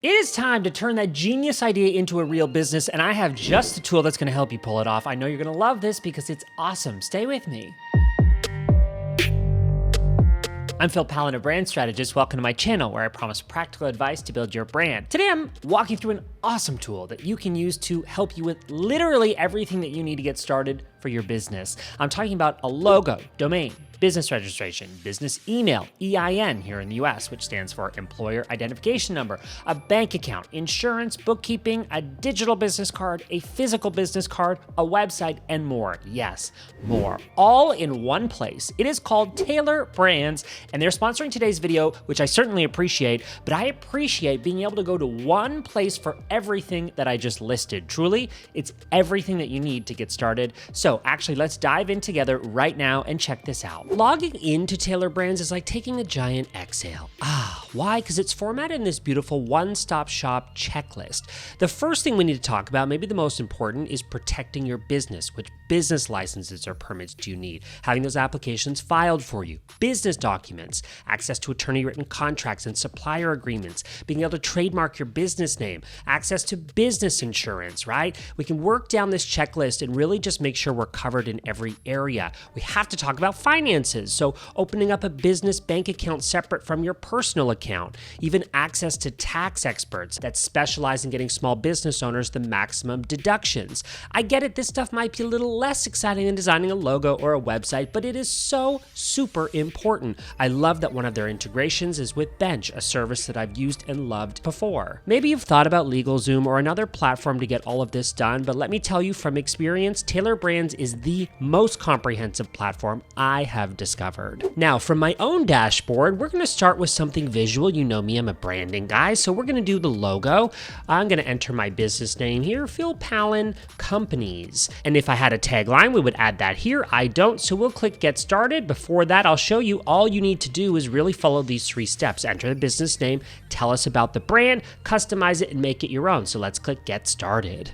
It is time to turn that genius idea into a real business, and I have just the tool that's going to help you pull it off. I know you're going to love this because it's awesome. Stay with me. I'm Pallen, a brand strategist. Welcome to my channel where I promise practical advice to build your brand. Today I'm walking through an awesome tool that you can use to help you with literally everything that you need to get started for your business. I'm talking about a logo, domain, business registration, business email, EIN here in the US, which stands for Employer Identification Number, a bank account, insurance, bookkeeping, a digital business card, a physical business card, a website, and more. Yes, more. All in one place. It is called Tailor Brands, and they're sponsoring today's video, which I certainly appreciate, but I appreciate being able to go to one place for everything that I just listed. Truly, it's everything that you need to get started. So actually, let's dive in together right now and check this out. Logging into Tailor Brands is like taking a giant exhale. Why? Because it's formatted in this beautiful one-stop shop checklist. The first thing we need to talk about, maybe the most important, is protecting your business. Which business licenses or permits do you need? Having those applications filed for you, business documents, access to attorney-written contracts and supplier agreements, being able to trademark your business name, access to business insurance, right? We can work down this checklist and really just make sure we're covered in every area. We have to talk about finances. So opening up a business bank account separate from your personal account, even access to tax experts that specialize in getting small business owners the maximum deductions. I get it, this stuff might be a little less exciting than designing a logo or a website, but it is so super important. I love that one of their integrations is with Bench, a service that I've used and loved before. Maybe you've thought about LegalZoom or another platform to get all of this done, but let me tell you from experience, Tailor Brands is the most comprehensive platform I have discovered. Now, from my own dashboard, we're going to start with something visual. You know me, I'm a branding guy, so we're going to do the logo. I'm going to enter my business name here, Pallen Companies. And if I had a tagline, we would add that here. I don't, so we'll click Get Started. Before that, I'll show you all you need to do is really follow these 3 steps. Enter the business name, tell us about the brand, customize it, and make it your own. So let's click Get Started.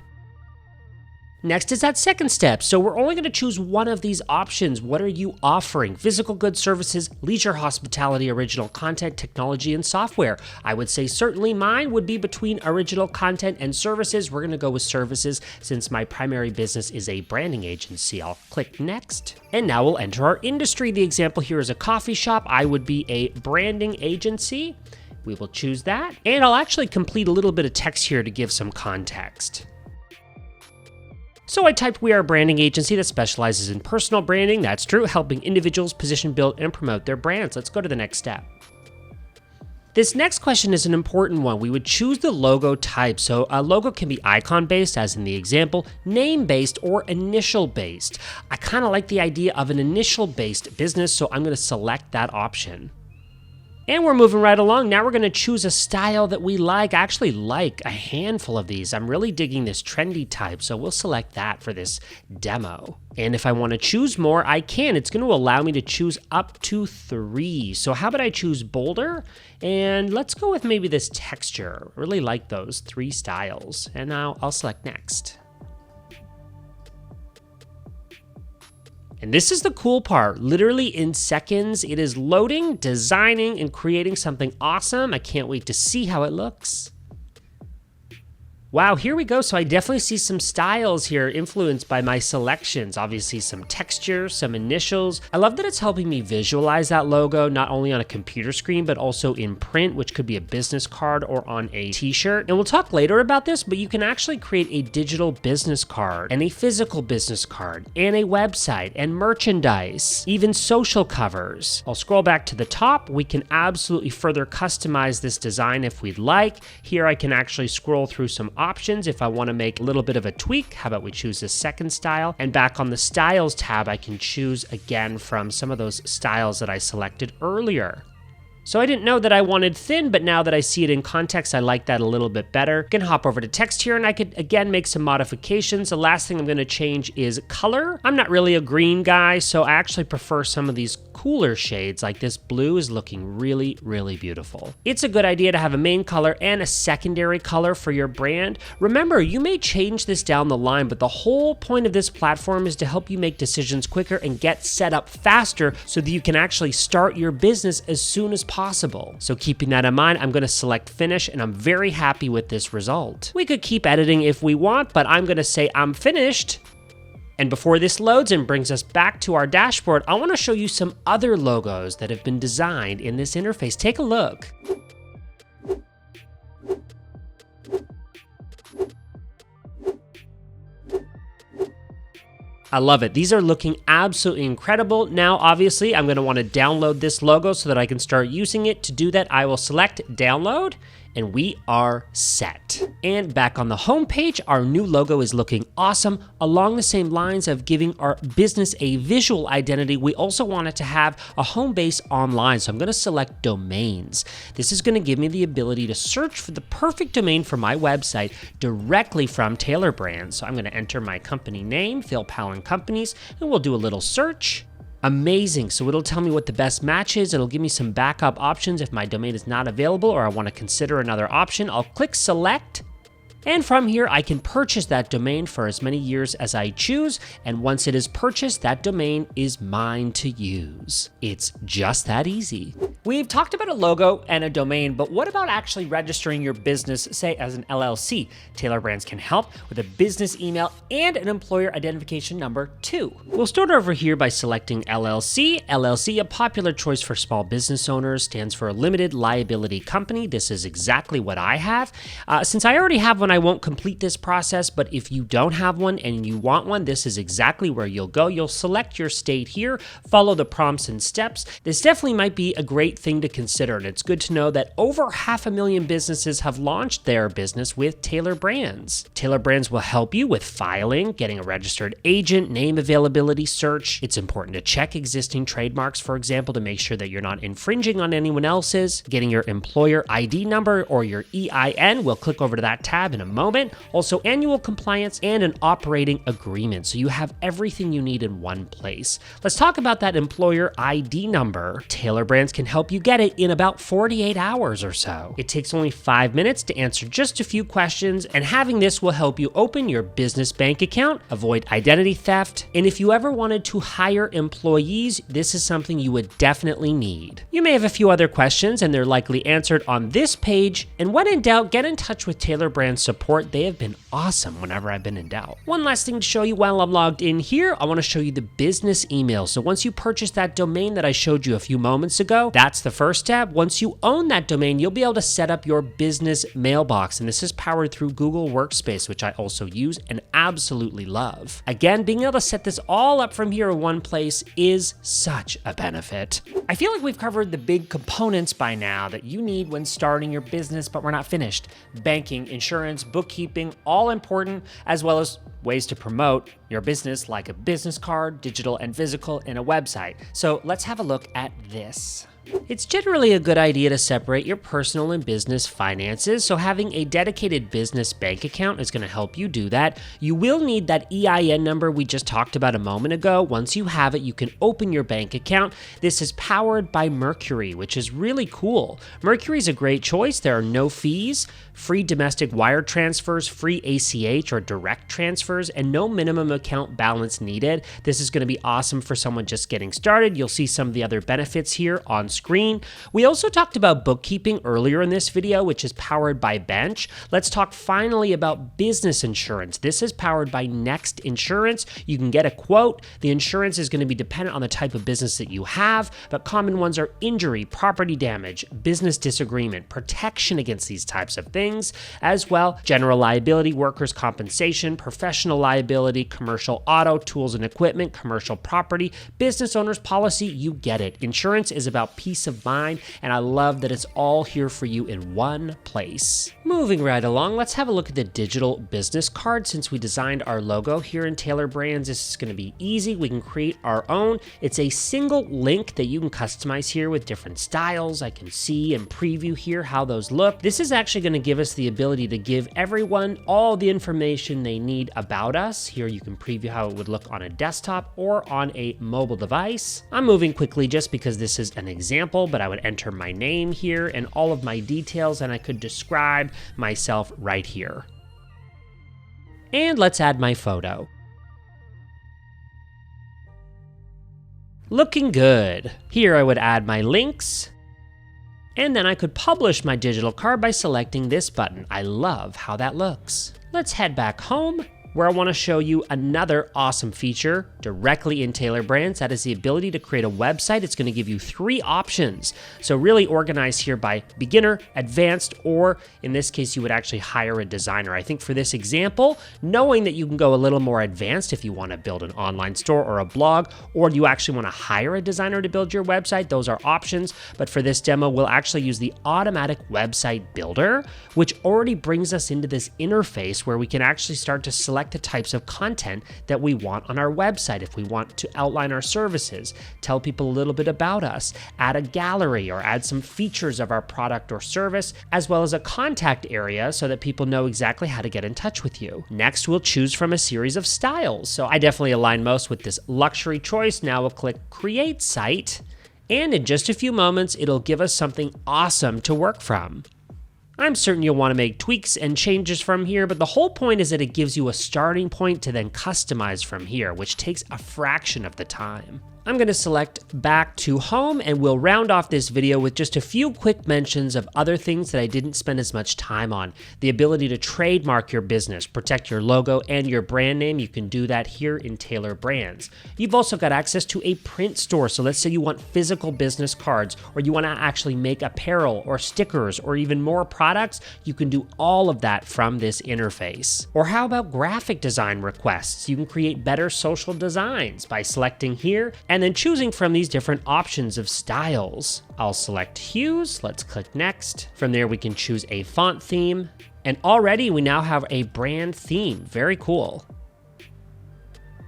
Next is that second step. So we're only going to choose one of these options. What are you offering? Physical goods, services, leisure, hospitality, original content, technology, and software. I would say certainly mine would be between original content and services. We're going to go with services since my primary business is a branding agency. I'll click Next. And now we'll enter our industry. The example here is a coffee shop. I would be a branding agency. We will choose that. And I'll actually complete a little bit of text here to give some context. So I typed, we are a branding agency that specializes in personal branding. That's true, helping individuals position, build, and promote their brands. Let's go to the next step. This next question is an important one. We would choose the logo type. So a logo can be icon-based, as in the example, name-based, or initial-based. I kind of like the idea of an initial-based business, so I'm going to select that option. And we're moving right along. Now we're going to choose a style that we like. I actually like a handful of these. I'm really digging this trendy type, so we'll select that for this demo. And if I want to choose more, I can. It's going to allow me to choose up to 3. So how about I choose bolder? And let's go with maybe this texture. I really like those 3 styles. And now I'll select Next. And this is the cool part. Literally in seconds, it is loading, designing, and creating something awesome. I can't wait to see how it looks. Wow, here we go. So I definitely see some styles here influenced by my selections. Obviously some texture, some initials. I love that it's helping me visualize that logo, not only on a computer screen, but also in print, which could be a business card or on a t-shirt. And we'll talk later about this, but you can actually create a digital business card and a physical business card and a website and merchandise, even social covers. I'll scroll back to the top. We can absolutely further customize this design if we'd like. Here I can actually scroll through some options if I want to make a little bit of a tweak. How about we choose the second style? And back on the styles tab, I can choose again from some of those styles that I selected earlier. So I didn't know that I wanted thin, but now that I see it in context, I like that a little bit better. I can hop over to text here and I could again make some modifications. The last thing I'm going to change is color. I'm not really a green guy, so I actually prefer some of these cooler shades. Like this blue is looking really, really beautiful. It's a good idea to have a main color and a secondary color for your brand. Remember, you may change this down the line, but the whole point of this platform is to help you make decisions quicker and get set up faster so that you can actually start your business as soon as possible. possible. So keeping that in mind, I'm gonna select finish, and I'm very happy with this result. We could keep editing if we want, but I'm gonna say I'm finished. And before this loads and brings us back to our dashboard, I wanna show you some other logos that have been designed in this interface. Take a look. I love it. These are looking absolutely incredible. Now, obviously, I'm going to want to download this logo so that I can start using it. To do that, I will select download, and we are set. And back on the home page, our new logo is looking awesome. Along the same lines of giving our business a visual identity, we also want it to have a home base online. So I'm going to select domains. This is going to give me the ability to search for the perfect domain for my website directly from Tailor Brands. So I'm going to enter my company name, Phil Pallen Companies, and we'll do a little search. Amazing. So it'll tell me what the best match is. It'll give me some backup options if my domain is not available or I want to consider another option. I'll click select. And from here, I can purchase that domain for as many years as I choose. And once it is purchased, that domain is mine to use. It's just that easy. We've talked about a logo and a domain, but what about actually registering your business, say as an LLC? Tailor Brands can help with a business email and an employer identification number too. We'll start over here by selecting LLC. LLC, a popular choice for small business owners, stands for a limited liability company. This is exactly what I have. Since I already have one, I won't complete this process, but if you don't have one and you want one, this is exactly where you'll go. You'll select your state here, follow the prompts and steps. This definitely might be a great thing to consider, and it's good to know that over 500,000 businesses have launched their business with Tailor Brands. Tailor Brands will help you with filing, getting a registered agent, name availability search. It's important to check existing trademarks, for example, to make sure that you're not infringing on anyone else's, getting your employer ID number or your EIN. We'll click over to that tab in a moment. Also, annual compliance and an operating agreement. So you have everything you need in one place. Let's talk about that employer ID number. Tailor Brands can help you get it in about 48 hours or so. It takes only 5 minutes to answer just a few questions, and having this will help you open your business bank account, avoid identity theft, and if you ever wanted to hire employees, this is something you would definitely need. You may have a few other questions, and they're likely answered on this page, and when in doubt, get in touch with Tailor Brands support. They have been awesome whenever I've been in doubt. One last thing to show you while I'm logged in here, I want to show you the business email. So once you purchase that domain that I showed you a few moments ago, that's the first step. Once you own that domain, you'll be able to set up your business mailbox, and this is powered through Google Workspace, which I also use and absolutely love. Again, being able to set this all up from here in one place is such a benefit. I feel like we've covered the big components by now that you need when starting your business, but we're not finished. Banking, insurance, bookkeeping, all important, as well as ways to promote your business like a business card, digital and physical, and a website. So let's have a look at this. It's generally a good idea to separate your personal and business finances, so having a dedicated business bank account is going to help you do that. You will need that EIN number we just talked about a moment ago. Once you have it, you can open your bank account. This is powered by Mercury, which is really cool. Mercury is a great choice. There are no fees, free domestic wire transfers, free ACH or direct transfers, and no minimum account balance needed. This is going to be awesome for someone just getting started. You'll see some of the other benefits here on screen. We also talked about bookkeeping earlier in this video, which is powered by Bench. Let's talk finally about business insurance. This is powered by Next Insurance. You can get a quote. The insurance is going to be dependent on the type of business that you have, but common ones are injury, property damage, business disagreement, protection against these types of things, as well general liability, workers' compensation, professional liability, commercial auto, tools and equipment, commercial property, business owner's policy. You get it. Insurance is about peace of mind, and I love that it's all here for you in one place. Moving right along, let's have a look at the digital business card. Since we designed our logo here in Tailor Brands, this is going to be easy. We can create our own. It's a single link that you can customize here with different styles. I can see and preview here how those look. This is actually going to give us the ability to give everyone all the information they need about us. Here you can preview how it would look on a desktop or on a mobile device. I'm moving quickly just because this is an example, but I would enter my name here and all of my details, and I could describe myself right here. And let's add my photo. Looking good. Here I would add my links. And then I could publish my digital card by selecting this button. I love how that looks. Let's head back home, where I want to show you another awesome feature directly in Tailor Brands. That is the ability to create a website. It's going to give you 3 options. So really organized here by beginner, advanced, or in this case, you would actually hire a designer. I think for this example, knowing that you can go a little more advanced if you want to build an online store or a blog, or you actually want to hire a designer to build your website, those are options. But for this demo, we'll actually use the automatic website builder, which already brings us into this interface where we can actually start to select the types of content that we want on our website. If we want to outline our services, tell people a little bit about us, add a gallery or add some features of our product or service, as well as a contact area so that people know exactly how to get in touch with you. Next, we'll choose from a series of styles. So I definitely align most with this luxury choice. Now we'll click Create Site, and in just a few moments, it'll give us something awesome to work from. I'm certain you'll want to make tweaks and changes from here, but the whole point is that it gives you a starting point to then customize from here, which takes a fraction of the time. I'm going to select back to home, and we'll round off this video with just a few quick mentions of other things that I didn't spend as much time on. The ability to trademark your business, protect your logo and your brand name. You can do that here in Tailor Brands. You've also got access to a print store. So let's say you want physical business cards, or you want to actually make apparel or stickers or even more products. You can do all of that from this interface. Or how about graphic design requests? You can create better social designs by selecting here and then choosing from these different options of styles. I'll select hues, let's click next. From there we can choose a font theme, and already we now have a brand theme. Very cool.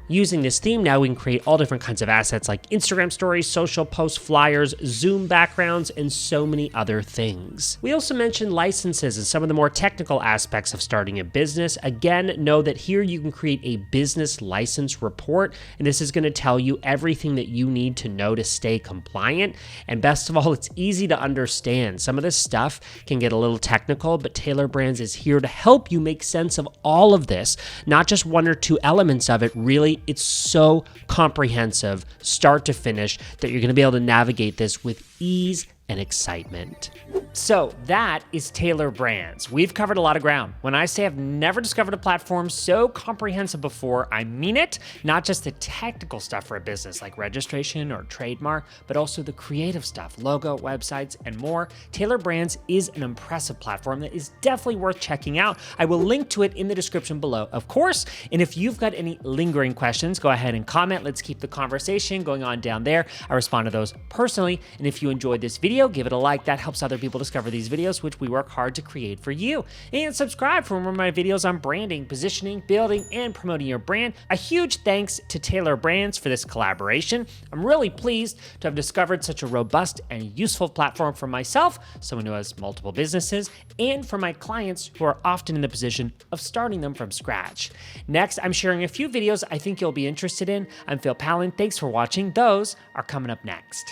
Using this theme now, we can create all different kinds of assets like Instagram stories, social posts, flyers, Zoom backgrounds, and so many other things. We also mentioned licenses and some of the more technical aspects of starting a business. Again, know that here you can create a business license report, and this is going to tell you everything that you need to know to stay compliant. And best of all, it's easy to understand. Some of this stuff can get a little technical, but Tailor Brands is here to help you make sense of all of this, not just one or two elements of it. Really, it's so comprehensive, start to finish, that you're going to be able to navigate this with ease and excitement. So that is Tailor Brands. We've covered a lot of ground. When I say I've never discovered a platform so comprehensive before, I mean it. Not just the technical stuff for a business like registration or trademark, but also the creative stuff, logo, websites, and more. Tailor Brands is an impressive platform that is definitely worth checking out. I will link to it in the description below, of course. And if you've got any lingering questions, go ahead and comment. Let's keep the conversation going on down there. I respond to those personally. And if you enjoyed this video, give it a like. That helps other people discover these videos, which we work hard to create for you. And subscribe for more of my videos on branding, positioning, building, and promoting your brand. A huge thanks to Tailor Brands for this collaboration. I'm really pleased to have discovered such a robust and useful platform for myself, someone who has multiple businesses, and for my clients who are often in the position of starting them from scratch. Next, I'm sharing a few videos I think you'll be interested in. I'm Pallen. Thanks for watching. Those are coming up next.